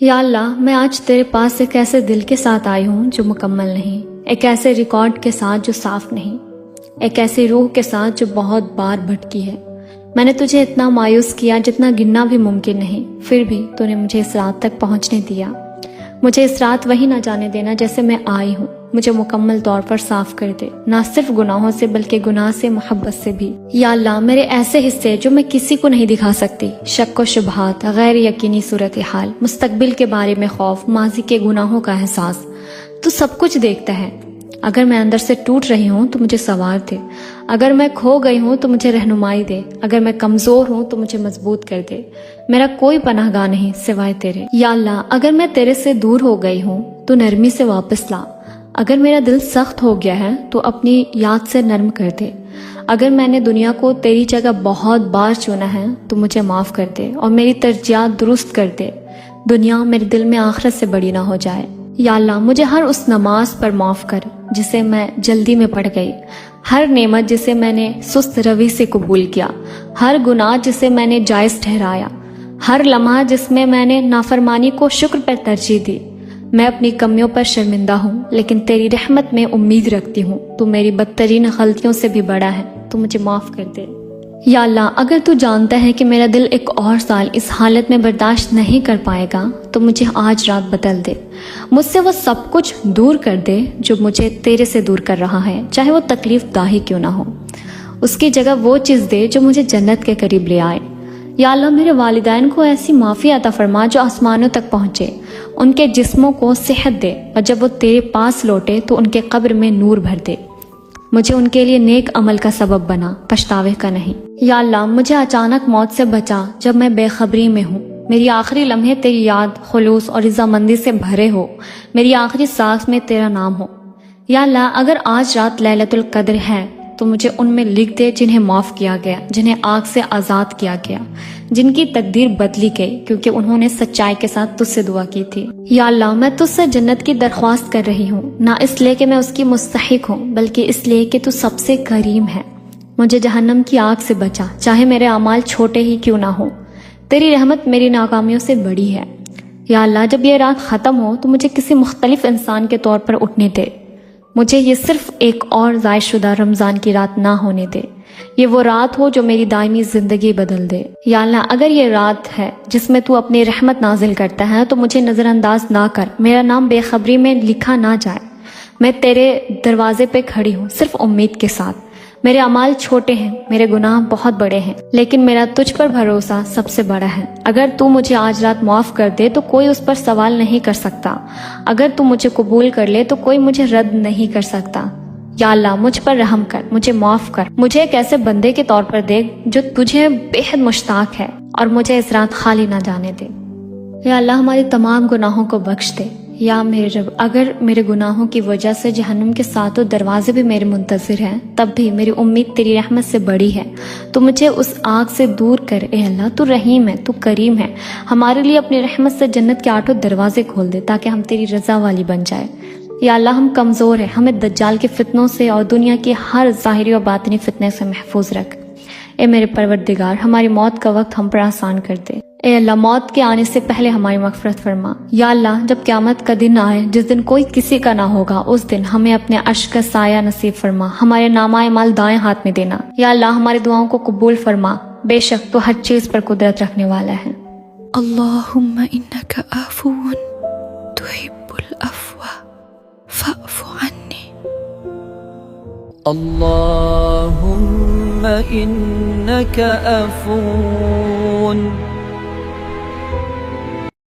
یا اللہ، میں آج تیرے پاس ایک ایسے دل کے ساتھ آئی ہوں جو مکمل نہیں، ایک ایسے ریکارڈ کے ساتھ جو صاف نہیں، ایک ایسی روح کے ساتھ جو بہت بار بھٹکی ہے۔ میں نے تجھے اتنا مایوس کیا جتنا گننا بھی ممکن نہیں، پھر بھی تو نے مجھے اس رات تک پہنچنے دیا۔ مجھے اس رات وہی نہ جانے دینا جیسے میں آئی ہوں۔ مجھے مکمل طور پر صاف کر دے، نہ صرف گناہوں سے بلکہ گناہ سے، محبت سے بھی۔ یا اللہ، میرے ایسے حصے جو میں کسی کو نہیں دکھا سکتی، شک و شبہات، غیر یقینی صورتحال، مستقبل کے بارے میں خوف، ماضی کے گناہوں کا احساس، تو سب کچھ دیکھتا ہے۔ اگر میں اندر سے ٹوٹ رہی ہوں تو مجھے سنوار دے، اگر میں کھو گئی ہوں تو مجھے رہنمائی دے، اگر میں کمزور ہوں تو مجھے مضبوط کر دے۔ میرا کوئی پناہ گاہ نہیں سوائے تیرے۔ یا اللہ، اگر میں تیرے سے دور ہو گئی ہوں تو نرمی سے واپس لا، اگر میرا دل سخت ہو گیا ہے تو اپنی یاد سے نرم کر دے، اگر میں نے دنیا کو تیری جگہ بہت بار چنا ہے تو مجھے معاف کر دے اور میری ترجیحات درست کر دے۔ دنیا میرے دل میں آخرت سے بڑی نہ ہو جائے۔ یا اللہ، مجھے ہر اس نماز پر معاف کر جسے میں جلدی میں پڑھ گئی، ہر نعمت جسے میں نے سست روی سے قبول کیا، ہر گناہ جسے میں نے جائز ٹھہرایا، ہر لمحہ جس میں میں نے نافرمانی کو شکر پر ترجیح دی۔ میں اپنی کمیوں پر شرمندہ ہوں، لیکن تیری رحمت میں امید رکھتی ہوں۔ تو میری بدترین غلطیوں سے بھی بڑا ہے، تو مجھے معاف کر دے۔ یا اللہ، اگر تو جانتا ہے کہ میرا دل ایک اور سال اس حالت میں برداشت نہیں کر پائے گا تو مجھے آج رات بدل دے، مجھ سے وہ سب کچھ دور کر دے جو مجھے تیرے سے دور کر رہا ہے، چاہے وہ تکلیف دہ ہی کیوں نہ ہو۔ اس کی جگہ وہ چیز دے جو مجھے جنت کے قریب لے آئے۔ یا اللہ، میرے والدین کو ایسی معافی عطا فرما جو آسمانوں تک پہنچے، ان کے جسموں کو صحت دے، اور جب وہ تیرے پاس لوٹے تو ان کے قبر میں نور بھر دے۔ مجھے ان کے لیے نیک عمل کا سبب بنا، پچھتاوے کا نہیں۔ یا اللہ، مجھے اچانک موت سے بچا جب میں بے خبری میں ہوں۔ میری آخری لمحے تیری یاد، خلوص اور رضامندی سے بھرے ہو، میری آخری سانس میں تیرا نام ہو۔ یا اللہ، اگر آج رات لیلۃ القدر ہے تو مجھے ان میں لکھ دے جنہیں معاف کیا گیا، جنہیں آگ سے آزاد کیا گیا، جن کی تقدیر بدلی گئی کیونکہ انہوں نے سچائی کے ساتھ تجھ سے دعا کی تھی۔ یا اللہ، میں تجھ سے جنت کی درخواست کر رہی ہوں، نہ اس لیے کہ میں اس کی مستحق ہوں بلکہ اس لیے کہ تو سب سے کریم ہے۔ مجھے جہنم کی آگ سے بچا، چاہے میرے اعمال چھوٹے ہی کیوں نہ ہو۔ تیری رحمت میری ناکامیوں سے بڑی ہے۔ یا اللہ، جب یہ رات ختم ہو تو مجھے کسی مختلف انسان کے طور پر اٹھنے دے، مجھے یہ صرف ایک اور ضائع شدہ رمضان کی رات نہ ہونے دے۔ یہ وہ رات ہو جو میری دائمی زندگی بدل دے۔ یا اللہ، اگر یہ رات ہے جس میں تو اپنی رحمت نازل کرتا ہے تو مجھے نظر انداز نہ کر، میرا نام بے خبری میں لکھا نہ جائے۔ میں تیرے دروازے پہ کھڑی ہوں صرف امید کے ساتھ۔ میرے اعمال چھوٹے ہیں، میرے گناہ بہت بڑے ہیں، لیکن میرا تجھ پر بھروسہ سب سے بڑا ہے۔ اگر تو مجھے آج رات معاف کر دے تو کوئی اس پر سوال نہیں کر سکتا، اگر تو مجھے قبول کر لے تو کوئی مجھے رد نہیں کر سکتا۔ یا اللہ، مجھ پر رحم کر، مجھے معاف کر، مجھے ایک ایسے بندے کے طور پر دیکھ جو تجھے بے حد مشتاق ہے، اور مجھے اس رات خالی نہ جانے دے۔ یا اللہ، ہماری تمام گناہوں کو بخش دے۔ یا میرے رب، اگر میرے گناہوں کی وجہ سے جہنم کے ساتوں دروازے بھی میرے منتظر ہیں، تب بھی میری امید تیری رحمت سے بڑی ہے۔ تو مجھے اس آگ سے دور کر اے اللہ، تو رحیم ہے، تو کریم ہے۔ ہمارے لیے اپنی رحمت سے جنت کے 8 دروازے کھول دے تاکہ ہم تیری رضا والی بن جائے۔ یا اللہ، ہم کمزور ہیں، ہمیں دجال کے فتنوں سے اور دنیا کی ہر ظاہری اور باطنی فتنے سے محفوظ رکھ۔ اے میرے پروردگار، ہماری موت کا وقت ہم پر آسان کر دے۔ اے اللہ، موت کے آنے سے پہلے ہماری مغفرت فرما۔ یا اللہ، جب قیامت کا دن آئے جس دن کوئی کسی کا نہ ہوگا، اس دن ہمیں اپنے عرش کا سایہ نصیب فرما، ہمارے نامہ اعمال دائیں ہاتھ میں دینا۔ یا اللہ، ہماری دعاؤں کو قبول فرما، بے شک تو ہر چیز پر قدرت رکھنے والا ہے۔ اللہم انک عفو تحب العفو فاعف عنی۔ اللہم انک عفو